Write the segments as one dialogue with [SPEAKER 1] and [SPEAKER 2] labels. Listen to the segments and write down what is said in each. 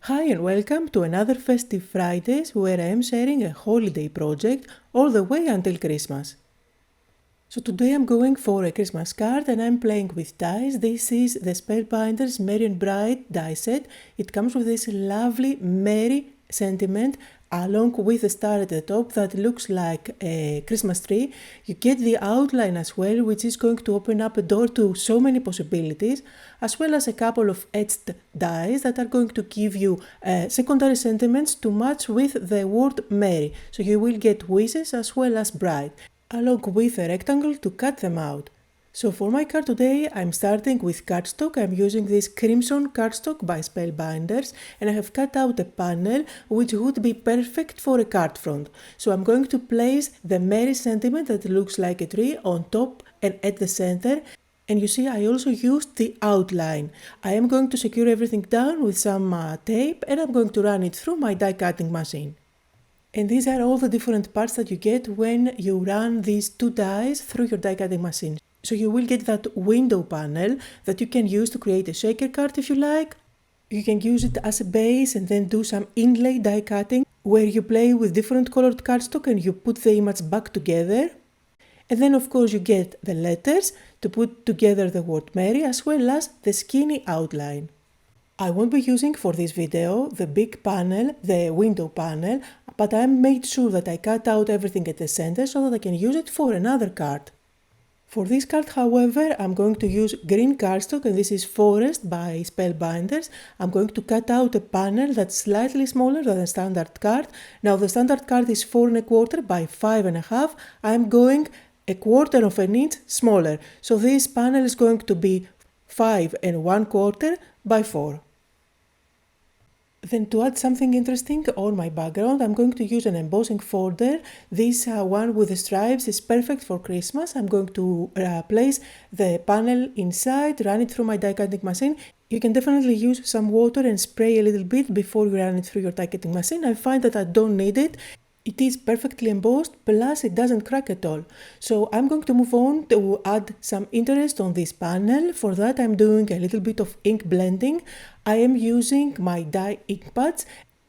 [SPEAKER 1] Hi and welcome to another Festive Fridays where I am sharing a holiday project all the way until Christmas. So today I'm going for a Christmas card and I'm playing with dies. This is the Spellbinders Merry and Bright die set. It comes with this lovely merry sentiment along with a star at the top that looks like a Christmas tree. You get the outline as well, which is going to open up a door to so many possibilities, as well as a couple of etched dies that are going to give you secondary sentiments to match with the word merry. So you will get wishes as well as bright, along with a rectangle to cut them out. So for my card today, I'm starting with cardstock. I'm using this crimson cardstock by Spellbinders, and I have cut out a panel which would be perfect for a card front. So I'm going to place the merry sentiment that looks like a tree on top and at the center. And you see, I also used the outline. I am going to secure everything down with some tape, and I'm going to run it through my die cutting machine. And these are all the different parts that you get when you run these two dies through your die cutting machine. So you will get that window panel that you can use to create a shaker card if you like. You can use it as a base and then do some inlay die cutting where you play with different colored cardstock and you put the image back together. And then of course you get the letters to put together the word merry as well as the skinny outline. I won't be using for this video the big panel, the window panel, but I made sure that I cut out everything at the center so that I can use it for another card. For this card, however, I'm going to use green cardstock, and this is Forest by Spellbinders. I'm going to cut out a panel that's slightly smaller than the standard card. Now the standard card is 4 1/4 by 5 1/2. I'm going 1/4 of an inch smaller. So this panel is going to be 5 1/4 by 4. Then to add something interesting on my background, I'm going to use an embossing folder. This one with the stripes is perfect for Christmas. I'm going to place the panel inside, run it through my die cutting machine. You can definitely use some water and spray a little bit before you run it through your die cutting machine. I find that I don't need it. It is perfectly embossed, plus it doesn't crack at all. So I'm going to move on to add some interest on this panel. For that I'm doing a little bit of ink blending. I am using my die ink pads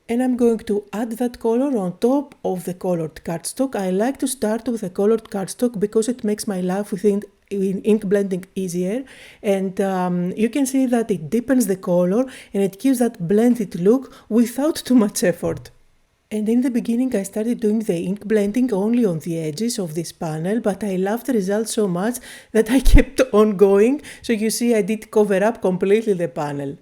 [SPEAKER 1] and I'm going to add that color on top of the colored cardstock. I like to start with the colored cardstock because it makes my life with ink blending easier, and you can see that it deepens the color and it gives that blended look without too much effort. And in the beginning I started doing the ink blending only on the edges of this panel, but I loved the result so much that I kept on going. So you see I did cover up completely the panel.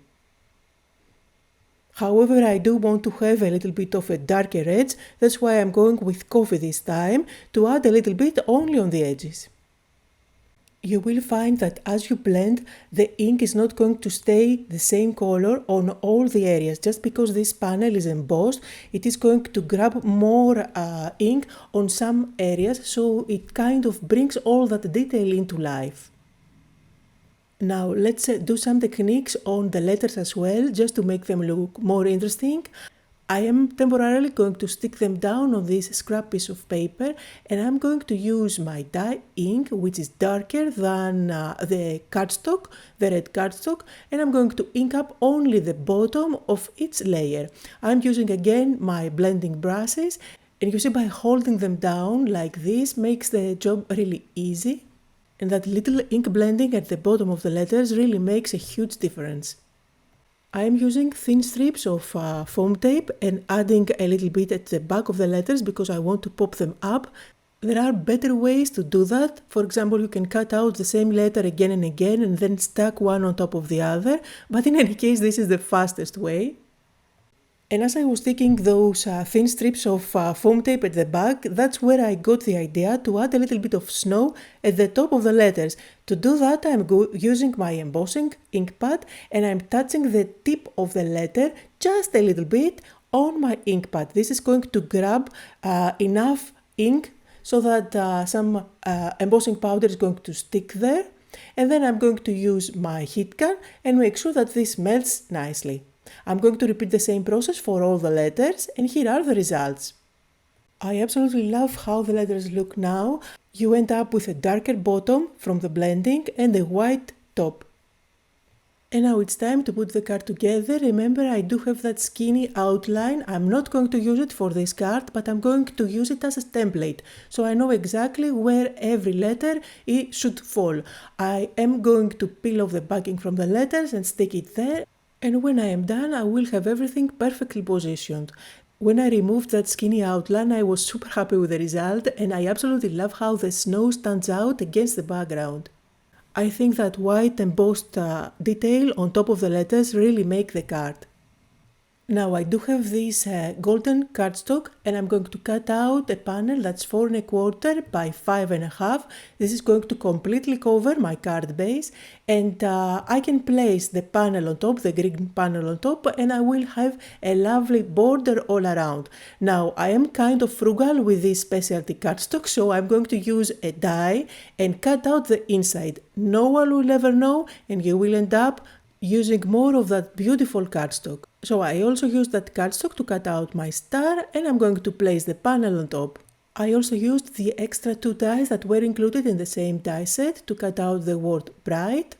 [SPEAKER 1] However, I do want to have a little bit of a darker edge, that's why I'm going with coffee this time, to add a little bit only on the edges. You will find that as you blend, the ink is not going to stay the same color on all the areas. Just because this panel is embossed, it is going to grab more ink on some areas, so it kind of brings all that detail into life. Now let's do some techniques on the letters as well, just to make them look more interesting. I am temporarily going to stick them down on this scrap piece of paper, and I'm going to use my dye ink, which is darker than the cardstock, the red cardstock, and I'm going to ink up only the bottom of each layer. I'm using again my blending brushes, and you see by holding them down like this makes the job really easy, and that little ink blending at the bottom of the letters really makes a huge difference. I am using thin strips of foam tape and adding a little bit at the back of the letters because I want to pop them up. There are better ways to do that. For example, you can cut out the same letter again and again and then stack one on top of the other, but in any case this is the fastest way. And as I was sticking those thin strips of foam tape at the back, that's where I got the idea to add a little bit of snow at the top of the letters. To do that, I'm using my embossing ink pad and I'm touching the tip of the letter just a little bit on my ink pad. This is going to grab enough ink so that some embossing powder is going to stick there. And then I'm going to use my heat gun and make sure that this melts nicely. I'm going to repeat the same process for all the letters, and here are the results. I absolutely love how the letters look now. You end up with a darker bottom from the blending and a white top. And now it's time to put the card together. Remember, I do have that skinny outline. I'm not going to use it for this card, but I'm going to use it as a template. So I know exactly where every letter should fall. I am going to peel off the backing from the letters and stick it there. And when I am done, I will have everything perfectly positioned. When I removed that skinny outline, I was super happy with the result, and I absolutely love how the snow stands out against the background. I think that white embossed detail on top of the letters really make the card. Now I do have this golden cardstock, and I'm going to cut out a panel that's 4 1/4 by 5 1/2. This is going to completely cover my card base, and I can place the panel on top, the green panel on top, and I will have a lovely border all around. Now I am kind of frugal with this specialty cardstock, so I'm going to use a die and cut out the inside. No one will ever know, and you will end up using more of that beautiful cardstock. So I also used that cardstock to cut out my star, and I'm going to place the panel on top. I also used the extra 2 dies that were included in the same die set to cut out the word bright.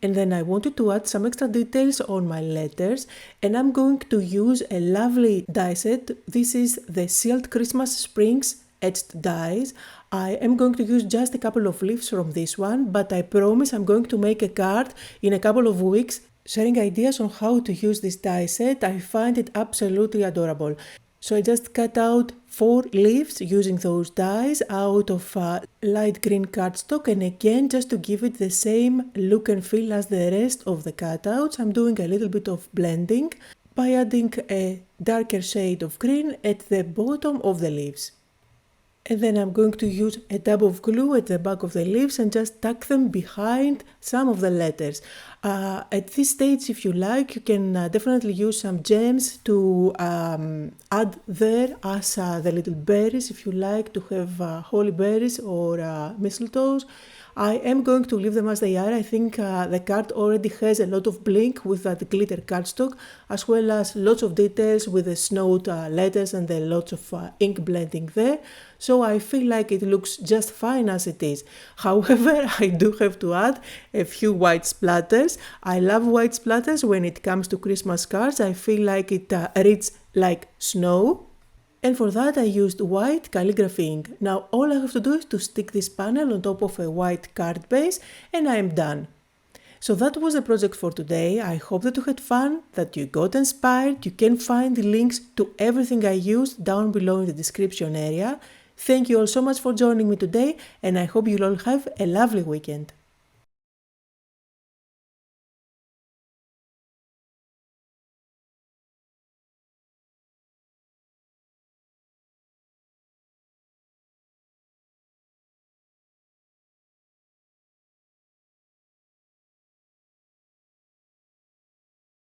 [SPEAKER 1] And then I wanted to add some extra details on my letters, and I'm going to use a lovely die set. This is the Sealed Christmas Sprigs etched dies. I am going to use just a couple of leaves from this one, but I promise I'm going to make a card in a couple of weeks sharing ideas on how to use this die set. I find it absolutely adorable. So I just cut out 4 leaves using those dies out of light green cardstock, and again, just to give it the same look and feel as the rest of the cutouts, I'm doing a little bit of blending by adding a darker shade of green at the bottom of the leaves. And then I'm going to use a dab of glue at the back of the leaves and just tuck them behind some of the letters. At this stage, if you like, you can definitely use some gems to add there as the little berries, if you like to have holly berries or mistletoes. I am going to leave them as they are. I think the card already has a lot of blink with that glitter cardstock, as well as lots of details with the snowed letters and the lots of ink blending there. So I feel like it looks just fine as it is. However, I do have to add a few white splatters. I love white splatters when it comes to Christmas cards. I feel like it reads like snow. And for that I used white calligraphy ink. Now all I have to do is to stick this panel on top of a white card base, and I am done. So that was the project for today. I hope that you had fun, that you got inspired. You can find the links to everything I used down below in the description area. Thank you all so much for joining me today, and I hope you'll all have a lovely weekend.